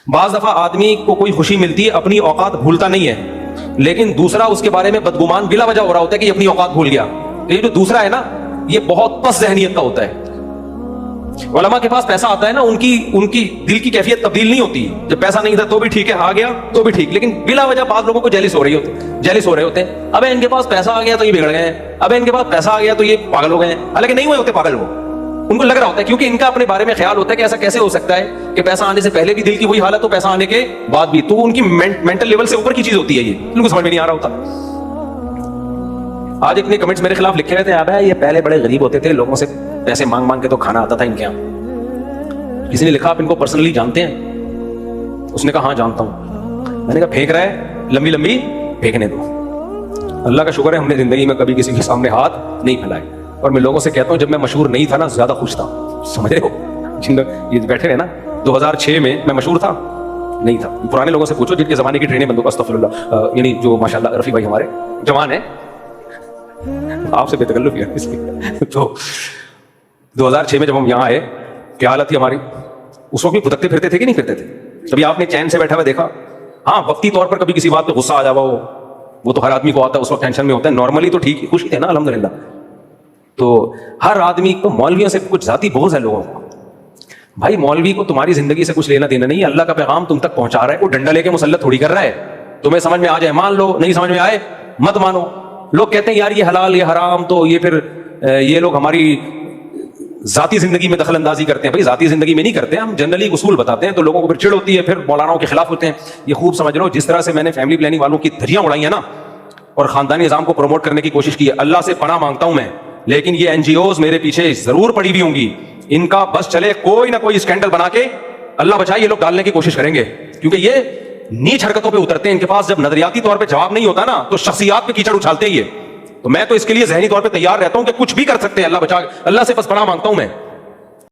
بعض دفعہ آدمی کو کوئی خوشی ملتی ہے اپنی اوقات بھولتا نہیں ہے، لیکن دوسرا اس کے بارے میں بدگمان بلا وجہ ہو رہا ہوتا ہے کہ یہ اپنی اوقات بھول گیا. یہ جو دوسرا ہے نا، یہ بہت پس ذہنیت کا ہوتا ہے. علماء کے پاس پیسہ آتا ہے نا، ان کی دل کی کیفیت تبدیل نہیں ہوتی. جب پیسہ نہیں تھا تو بھی ٹھیک ہے، آ گیا تو بھی ٹھیک، لیکن بلا وجہ بعض لوگوں کو جیلس ہو رہے ہوتے ہیں. ابے ان کے پاس پیسہ آ گیا تو یہ بگڑ گئے ہیں، ابے ان کے پاس پیسہ آ گیا تو یہ پاگل ہو گئے ہیں. حالانکہ نہیں ہوئے ہوتے پاگل، وہ ان کو لگ رہا ہوتا ہے، کیونکہ ان کا اپنے بارے میں خیال ہوتا ہے کہ ایسا کیسے ہو سکتا ہے کہ پیسہ آنے سے پہلے بھی دل کی وہی حالت ہو، پیسہ آنے کے بعد بھی. تو ان کی مینٹل لیول سے اوپر کی چیز ہوتی ہے، یہ ان کو سمجھ میں نہیں آ رہا ہوتا. آج اتنے کمنٹس میرے خلاف لکھے ہوئے تھے، ابے یہ پہلے بڑے غریب ہوتے تھے، لوگوں سے پیسے مانگ مانگ کے تو کھانا آتا تھا ان کے یہاں. کسی نے لکھا آپ ان کو پرسنلی جانتے ہیں؟ اس نے کہا ہاں جانتا ہوں. میں نے کہا پھینک رہا ہے، لمبی لمبی پھینکنے دو. اللہ کا شکر ہے ہم نے زندگی میں کبھی کسی کے سامنے ہاتھ نہیں پھیلائے. اور میں لوگوں سے کہتا ہوں جب میں مشہور نہیں تھا نا زیادہ خوش تھا. سمجھ رہے ہو؟ جن لوگ یہ بیٹھے ہیں نا، 2006 میں میں مشہور تھا نہیں تھا. پرانے لوگوں سے پوچھو جن کے زمانے کی ٹرینیں بندوں، استغفر اللہ، یعنی جو ماشاءاللہ رفیع بھائی ہمارے جوان ہیں، آپ سے بے تکلف ہے اس لیے. تو 2006 میں جب ہم یہاں آئے کیا حالت تھی ہماری؟ اس وقت بھی پھدکتے پھرتے تھے کہ نہیں پھرتے تھے؟ کبھی آپ نے چین سے بیٹھا ہوا دیکھا؟ ہاں وقتی طور پر کبھی کسی بات پہ غصہ آ جاوا ہو، وہ تو ہر آدمی کو آتا ہے، اس وقت ٹینشن میں ہوتا ہے. نارملی تو ٹھیک خوش تھے نا الحمدللہ. تو ہر آدمی کو مولویوں سے کچھ ذاتی بغض ہے لوگوں کو. بھائی مولوی کو تمہاری زندگی سے کچھ لینا دینا نہیں ہے، اللہ کا پیغام تم تک پہنچا رہا ہے، وہ ڈنڈا لے کے مسلط تھوڑی کر رہا ہے. تمہیں سمجھ میں آ جائے مان لو، نہیں سمجھ میں آئے مت مانو. لوگ کہتے ہیں یار یہ حلال یہ حرام، تو یہ پھر یہ لوگ ہماری ذاتی زندگی میں دخل اندازی کرتے ہیں. بھائی ذاتی زندگی میں نہیں کرتے، ہم جنرلی اصول بتاتے ہیں، تو لوگوں کو پھر چڑ ہوتی ہے، پھر مولاناؤں کے خلاف ہوتے ہیں. یہ خوب سمجھ لو جس طرح سے میں نے فیملی پلاننگ والوں کی دھجیاں اڑائی ہیں نا اور خاندانی نظام کو پروموٹ کرنے کی کوشش کی ہے، اللہ سے پناہ مانگتا ہوں میں، لیکن یہ NGOs میرے پیچھے ضرور پڑی ہوئی ہوں گی. ان کا بس چلے کوئی نہ کوئی اسکینڈل بنا کے اللہ بچائے یہ لوگ ڈالنے کی کوشش کریں گے، کیونکہ یہ نیچ حرکتوں پہ اترتے ہیں. ان کے پاس جب نظریاتی طور پہ جواب نہیں ہوتا نا تو شخصیات پہ کیچڑ اچھالتے ہی ہے. تو میں تو اس کے لیے ذہنی طور پہ تیار رہتا ہوں کہ کچھ بھی کر سکتے ہیں، اللہ بچا. اللہ سے بس پناہ مانگتا ہوں میں.